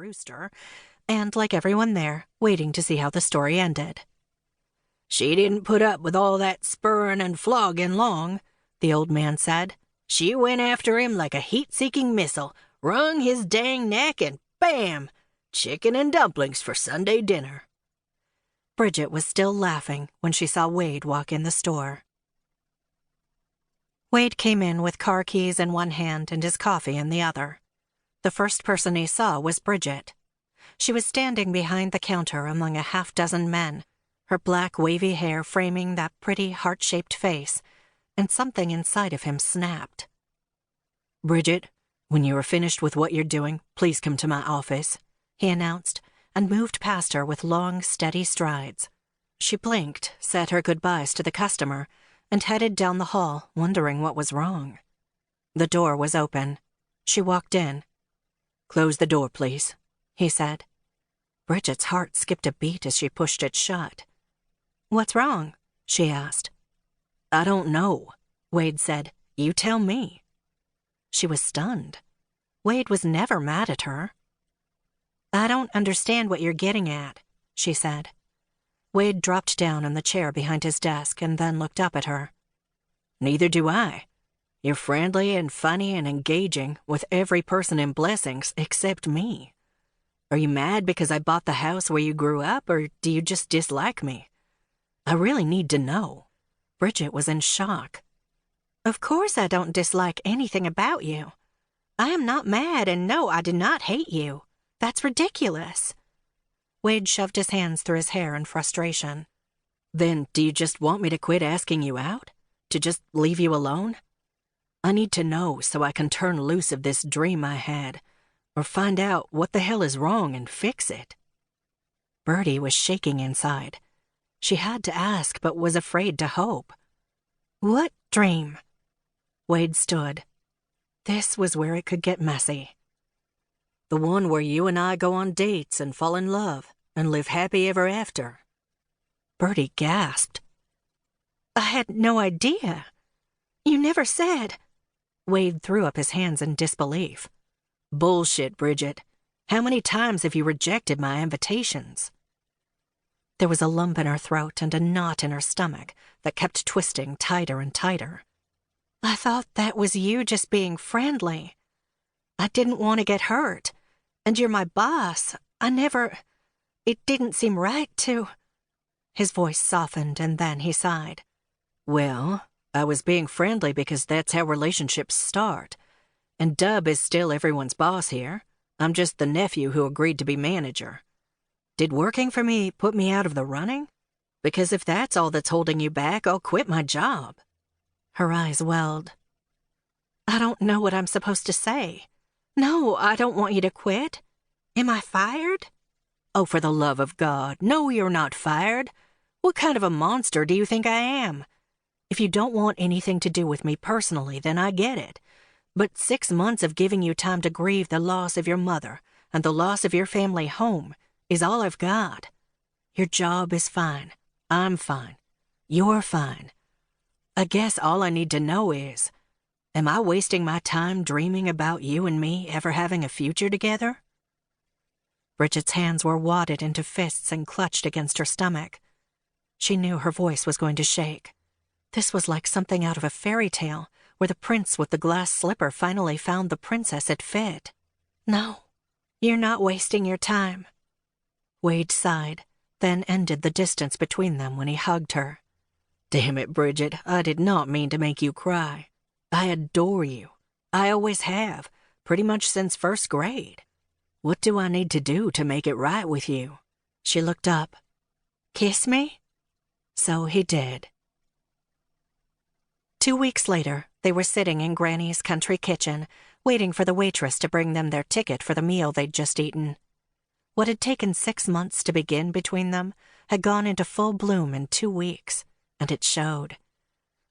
rooster, and, like everyone there, waiting to see how the story ended. "She didn't put up with all that spurring and flogging long," the old man said. "She went after him like a heat-seeking missile, wrung his dang neck, and bam! Chicken and dumplings for Sunday dinner." Bridget was still laughing when she saw Wade walk in the store. Wade came in with car keys in one hand and his coffee in the other. The first person he saw was Bridget. She was standing behind the counter among a half-dozen men, her black wavy hair framing that pretty heart-shaped face, and something inside of him snapped. "Bridget, when you are finished with what you're doing, please come to my office," he announced, and moved past her with long, steady strides. She blinked, said her goodbyes to the customer, and headed down the hall, wondering what was wrong. The door was open. She walked in. "Close the door, please," he said. Bridget's heart skipped a beat as she pushed it shut. "What's wrong?" she asked. "I don't know," Wade said. "You tell me." She was stunned. Wade was never mad at her. "I don't understand what you're getting at," she said. Wade dropped down in the chair behind his desk and then looked up at her. "Neither do I. You're friendly and funny and engaging with every person in Blessings except me. Are you mad because I bought the house where you grew up, or do you just dislike me? I really need to know." Bridget was in shock. "Of course I don't dislike anything about you. I am not mad, and no, I do not hate you. That's ridiculous." Wade shoved his hands through his hair in frustration. "Then do you just want me to quit asking you out? To just leave you alone? I need to know so I can turn loose of this dream I had, or find out what the hell is wrong and fix it." Birdie was shaking inside. She had to ask, but was afraid to hope. "What dream?" Wade stood. This was where it could get messy. "The one where you and I go on dates and fall in love and live happy ever after." Birdie gasped. "I had no idea. You never said—" Wade threw up his hands in disbelief. "Bullshit, Bridget. How many times have you rejected my invitations?" There was a lump in her throat and a knot in her stomach that kept twisting tighter and tighter. "I thought that was you just being friendly. I didn't want to get hurt. And you're my boss. It didn't seem right to—" His voice softened and then he sighed. "Well, I was being friendly because that's how relationships start. And Dub is still everyone's boss here. I'm just the nephew who agreed to be manager. Did working for me put me out of the running? Because if that's all that's holding you back, I'll quit my job." Her eyes welled. "I don't know what I'm supposed to say. No, I don't want you to quit. Am I fired?" "Oh, for the love of God, no, you're not fired. What kind of a monster do you think I am? If you don't want anything to do with me personally, then I get it. But 6 months of giving you time to grieve the loss of your mother and the loss of your family home is all I've got. Your job is fine. I'm fine. You're fine. I guess all I need to know is, am I wasting my time dreaming about you and me ever having a future together?" Bridget's hands were wadded into fists and clutched against her stomach. She knew her voice was going to shake. This was like something out of a fairy tale, where the prince with the glass slipper finally found the princess it fit. "No, you're not wasting your time." Wade sighed, then ended the distance between them when he hugged her. "Damn it, Bridget, I did not mean to make you cry. I adore you. I always have, pretty much since first grade. What do I need to do to make it right with you?" She looked up. "Kiss me?" So he did. 2 weeks later, they were sitting in Granny's country kitchen, waiting for the waitress to bring them their ticket for the meal they'd just eaten. What had taken 6 months to begin between them had gone into full bloom in 2 weeks, and it showed.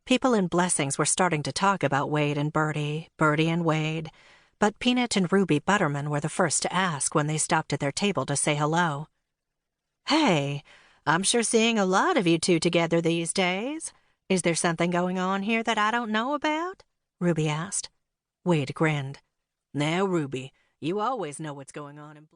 People in Blessings were starting to talk about Wade and Birdie, Birdie and Wade, but Peanut and Ruby Butterman were the first to ask when they stopped at their table to say hello. "Hey, I'm sure seeing a lot of you two together these days. Is there something going on here that I don't know about?" Ruby asked. Wade grinned. "Now, Ruby, you always know what's going on in